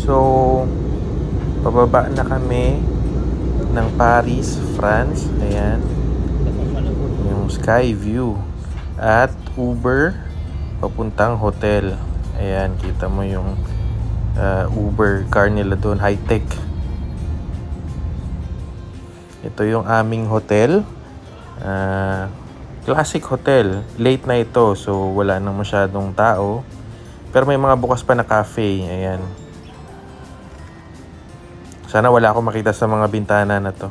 So, pababa na kami ng Paris, France. Ayan, yung sky view. At Uber, papuntang hotel. Ayan, kita mo yung Uber car nila doon, high-tech. Ito yung aming hotel. Classic hotel. Late na ito, so wala nang masyadong tao. Pero may mga bukas pa na cafe. Ayan. Sana wala akong makita sa mga bintana na to.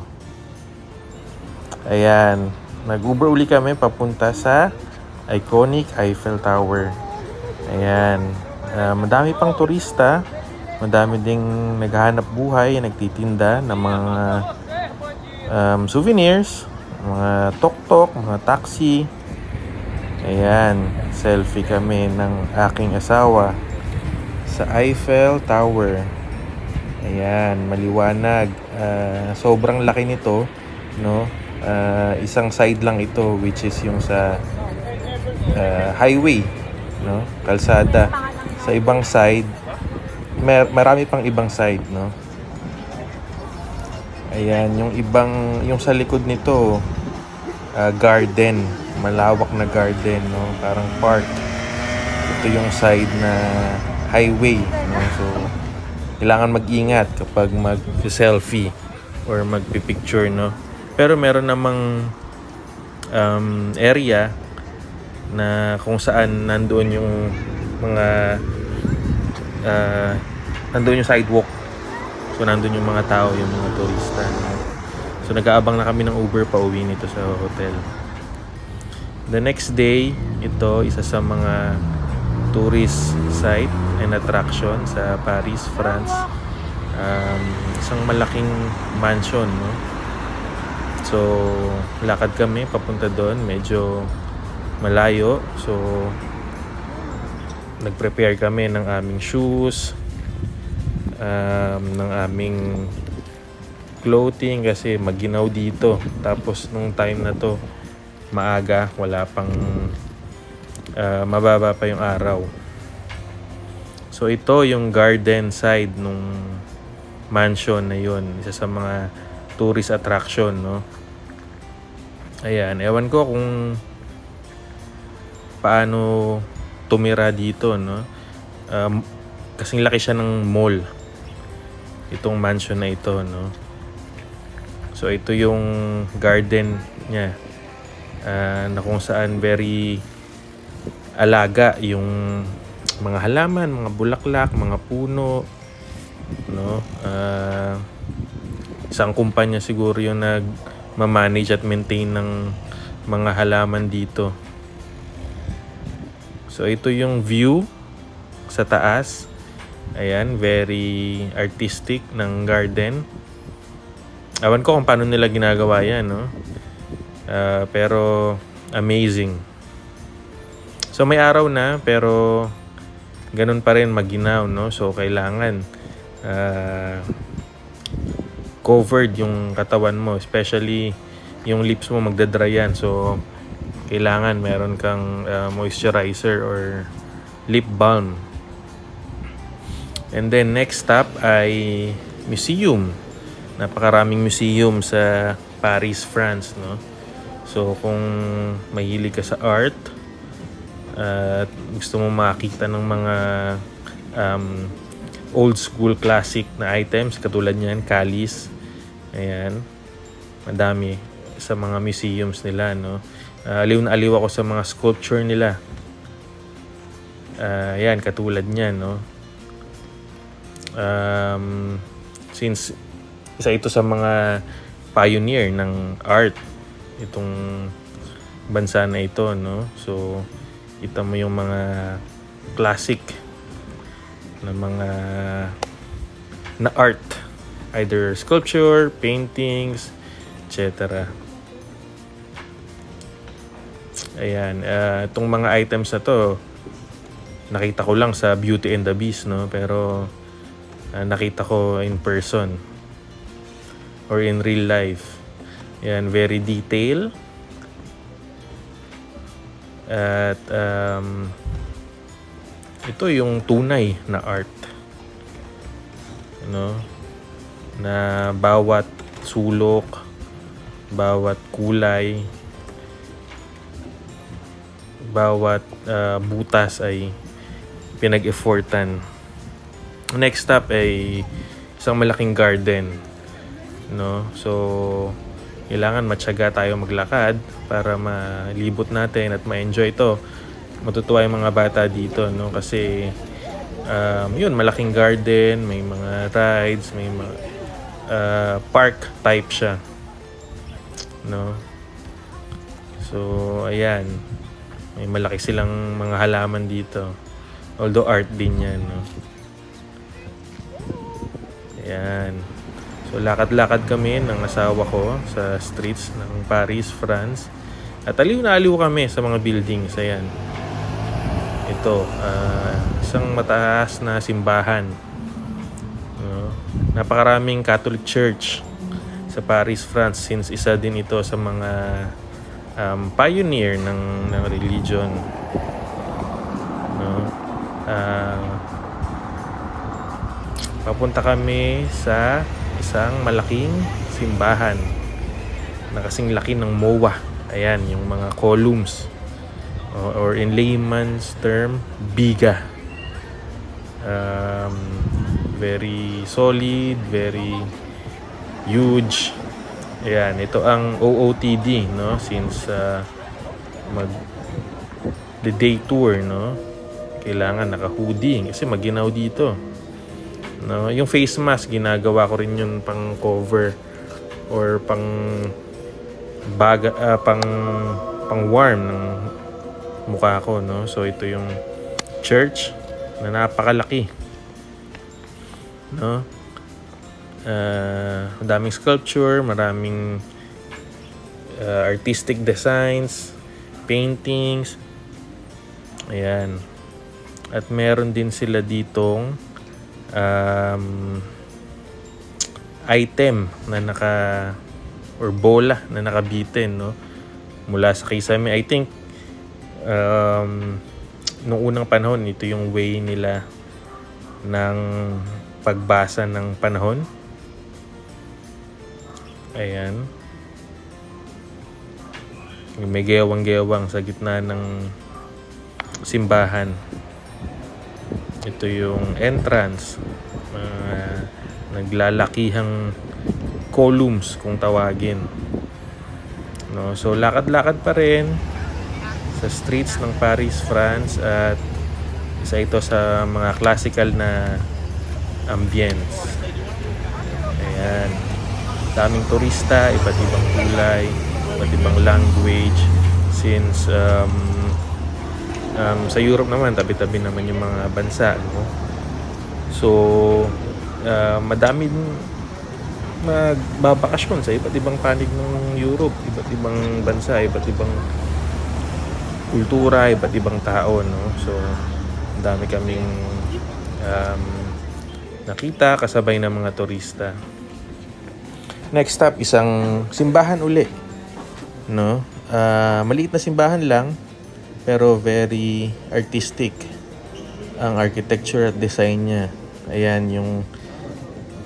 Ayan. Nag-Uber uli kami papunta sa iconic Eiffel Tower. Ayan. Madami pang turista. Madami ding naghahanap buhay, nagtitinda ng mga souvenirs, mga tok-tok, mga taxi. Ayan, selfie kami ng aking asawa sa Eiffel Tower. Ayan, maliwanag. Sobrang laki nito, no? Isang side lang ito, which is yung sa highway, no? Kalsada. Sa ibang side, marami pang ibang side, no? Ayan, yung sa likod nito, garden, malawak na garden, no? Parang park. Ito yung side na highway, no? So, kailangan mag-ingat kapag mag-selfie or magpi-picture, no? Pero meron namang area na kung saan nandoon yung mga nandoon yung sidewalk. So, nandun yung mga tao, yung mga turista. So, nag-aabang na kami ng Uber pa uwi nito sa hotel. The next day, ito, isa sa mga tourist site and attraction sa Paris, France. Isang malaking mansion, no? So, lakad kami papunta doon. Medyo malayo. So, nag-prepare kami ng aming shoes, ng aming clothing kasi maginaw dito. Tapos nung time na to maaga, wala pang mababa pa yung araw. So ito yung garden side nung mansion na yun, isa sa mga tourist attraction, no? Ayan, ewan ko kung paano tumira dito, no? Kasing laki siya ng mall, itong mansion na ito, no? So ito yung garden niya, na kung saan very alaga yung mga halaman, mga bulaklak, mga puno, no? Isang kumpanya siguro yung nag-manage at maintain ng mga halaman dito. So ito yung view sa taas. Ayan, very artistic ng garden. Awan ko kung paano nila ginagawa yan, no? Pero amazing. So may araw na, pero ganun pa rin maginaw, no? So kailangan covered yung katawan mo, especially yung lips mo, magdadry yan. So kailangan meron kang moisturizer or lip balm. And then next stop ay museum. Napakaraming museum sa Paris, France, no? So kung mahilig ka sa art at gusto mo makita ng mga old school classic na items katulad niyan, kalis. Ayan. Madami sa mga museums nila, no? Aliw na aliw ako sa mga sculpture nila. Ayan, katulad niyan, no? Since isa ito sa mga pioneer ng art itong bansa na ito, no? So kita mo yung mga classic na mga na art, either sculpture, paintings, etc. Ayan, itong mga items na to nakita ko lang sa Beauty and the Beast, no? Pero nakita ko in person or in real life. Yan, very detailed. At ito yung tunay na art. no, na bawat sulok, bawat kulay, bawat butas ay pinag-effortan. Next stop ay isang malaking garden, no? So kailangan matyaga tayo maglakad para malibot natin at ma-enjoy ito. Matutuwa yung mga bata dito, no? Kasi yun, malaking garden, may mga rides, may mga park type siya, no? So ayan, may malaki silang mga halaman dito, although art din yan, no? Ayan. So lakad-lakad kami ng asawa ko sa streets ng Paris, France. At aliw na aliw kami sa mga buildings. Ayan. Ito, isang mataas na simbahan. Napakaraming Catholic Church sa Paris, France, since isa din ito sa mga pioneer ng religion. Papunta kami sa isang malaking simbahan na kasing laki ng MOA. Ayan, yung mga columns, or in layman's term, biga. Very solid, very huge. Ayan, ito ang OOTD, no? Since the day tour, no? Kailangan naka-hoodie kasi maginaw dito. No, yung face mask ginagawa ko rin yun pang cover or pang warm ng mukha ko, no. So ito yung church na napakalaki, no. Madaming sculpture, maraming artistic designs, paintings. Ayan. At meron din sila ditong item na or bola na nakabitin, no, mula sa kisame. I think nung unang panahon, ito yung way nila ng pagbasa ng panahon. Ayan, may gewang-gewang sa gitna ng simbahan. Ito yung entrance, naglalakihang columns kung tawagin, no. So lakad-lakad pa rin sa streets ng Paris, France, at isa ito sa mga classical na ambience. Ayan, daming turista, iba't ibang kulay, iba't ibang language, since sa Europe naman, tabi-tabi naman yung mga bansa, no? So, madami magbabakasyon sa iba't ibang panig ng Europe, iba't ibang bansa, iba't ibang kultura, iba't ibang tao, no? So, dami kaming nakita kasabay ng mga turista. Next stop, isang simbahan uli, no? Maliit na simbahan lang, pero very artistic ang architecture at design niya. Ayan,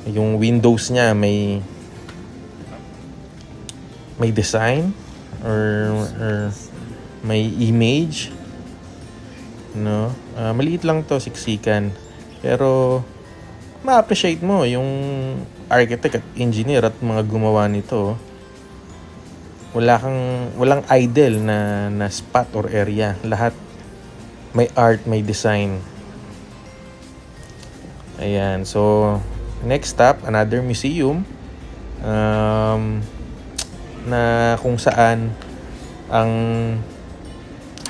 yung windows niya may design or may image, no. Maliit lang to, siksikan, pero ma-appreciate mo yung architect at engineer at mga gumawa nito. Walang idle na spot or area. Lahat may art, may design. Ayan. So, next stop, another museum na kung saan ang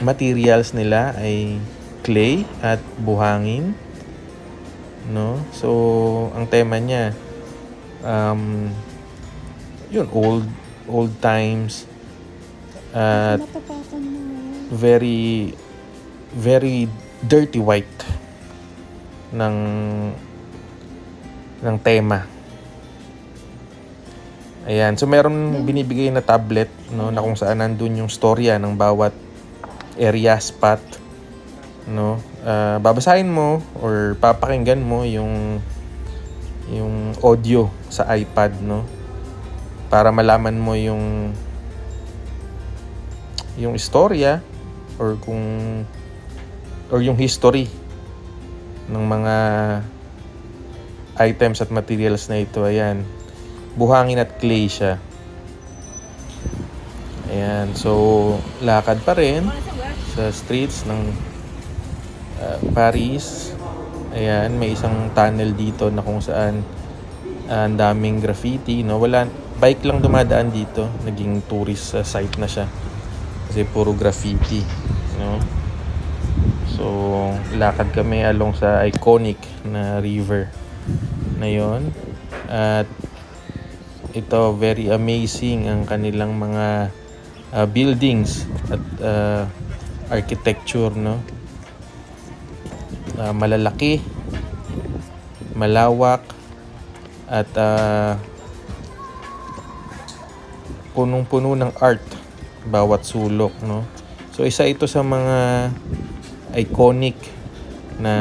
materials nila ay clay at buhangin, no. So, ang tema niya yun, old times at very very dirty white ng tema. Ayan, so meron binibigay na tablet, no, na kung saan nandun yung storya ng bawat area, spot, no. Babasahin mo or papakinggan mo yung yung audio sa iPad, no? Para malaman mo yung istorya or yung history ng mga items at materials na ito. Ayan, buhangin at clay siya. Ayan, so lakad pa rin sa streets ng Paris. Ayan, may isang tunnel dito na kung saan ang daming graffiti, no? Bike lang dumadaan dito. Naging tourist site na siya kasi puro graffiti, no? So lakad kami along sa iconic na river na yon. At ito, very amazing ang kanilang mga buildings at architecture, no? Malalaki, malawak, at punong-puno ng art bawat sulok, no? So isa ito sa mga iconic na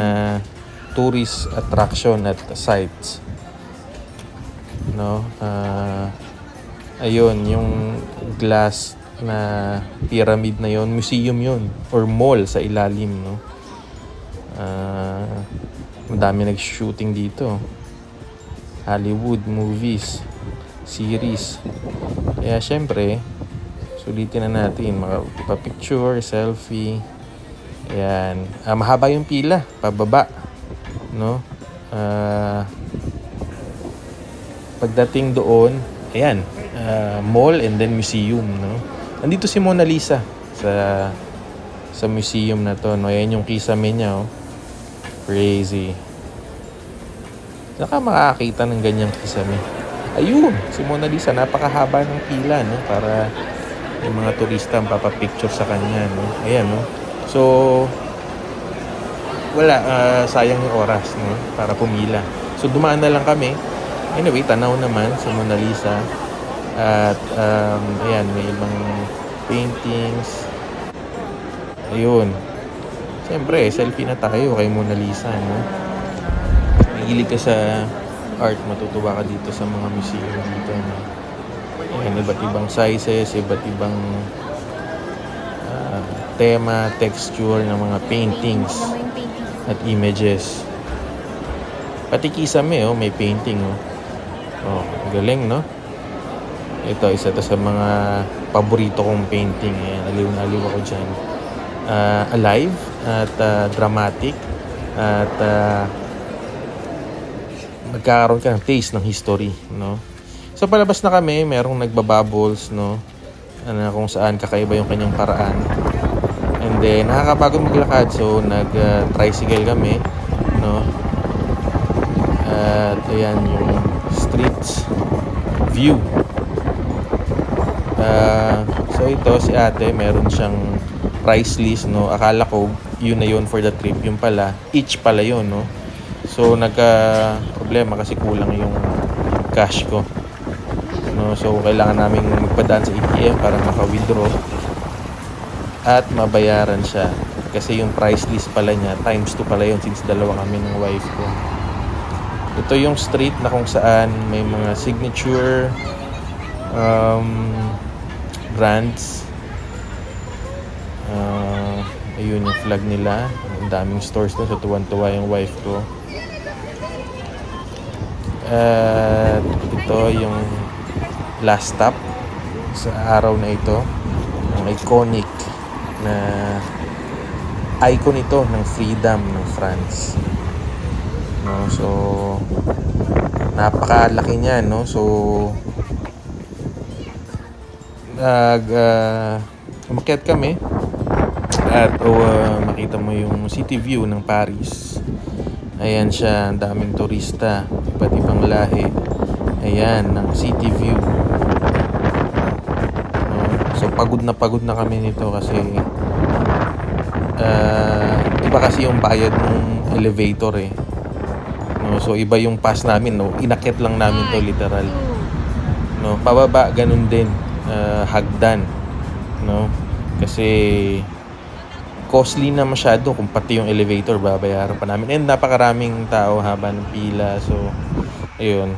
tourist attraction at sites, no? Ayun, yung glass na pyramid na yon, museum yon or mall sa ilalim, no? Madami nag-shooting dito. Hollywood movies, series. Kaya syempre, sulitin na natin, magpa-picture, selfie. Ayan. Mahaba yung pila, pababa, no? Pagdating doon, ayan, mall and then museum, no? Nandito si Mona Lisa sa museum na to, no? Ayan yung kisame niya, oh. Crazy. Saka makakita ng ganyang kisame. Ayun, si Mona Lisa, napakahaba ng pila, no? Para yung mga turista ang papapicture sa kanya, no? Ayan, no? So, wala, sayang yung oras, no? Para pumila. So, dumaan na lang kami. Anyway, tanaw naman sa Mona Lisa. At, ayan, may ibang paintings. Ayun. Siyempre, selfie na tayo kay Mona Lisa, no? Mahilig ka sa art, matutuwa ka dito sa mga museum dito, no? Ayan, iba't ibang sizes, iba't ibang tema, texture ng mga paintings at images. Pati kisame, oh, may painting, oh. Oh, galing, no? Ito, isa to sa mga paborito kong painting. Ayan, aliw na aliw ako dyan. Alive at dramatic at magkakaroon ka ng taste ng history, no? So palabas na kami, merong nagbabubbles, no? Kung saan kakaiba yung kanyang paraan. And then nakakapagod maglakad, so nag-tricycle kami, no? At ayan yung streets view. So ito si ate, meron siyang price list, no? Akala ko yun na yun for the trip, yung pala each pala yun, no? So problema kasi kulang yung cash ko, no? So kailangan naming magpadaan sa ATM para maka-withdraw at mabayaran siya kasi yung price list pala niya times 2 pala yun since dalawa kami ng wife ko. Ito yung street na kung saan may mga signature brands. Ayun yung flag nila. Ang daming stores doon, so tuwan-tuwa yung wife ko. At ito yung last stop sa araw na ito. Ang iconic na icon ito ng freedom ng France, no? So napakalaki niya, no? So umakyat kami at makita mo yung city view ng Paris. Ayan siya, ang daming turista, iba't ibang lahi. Ayan, ng city view. So pagod na kami nito kasi iba kasi yung bayad ng elevator, eh. No, so iba yung pass namin, no. Inakyat lang namin to literal. No, pababa ganun din, hagdan, no. Kasi costly na masyado kung pati yung elevator babayaran pa namin. And napakaraming tao haba ng pila. So, ayun.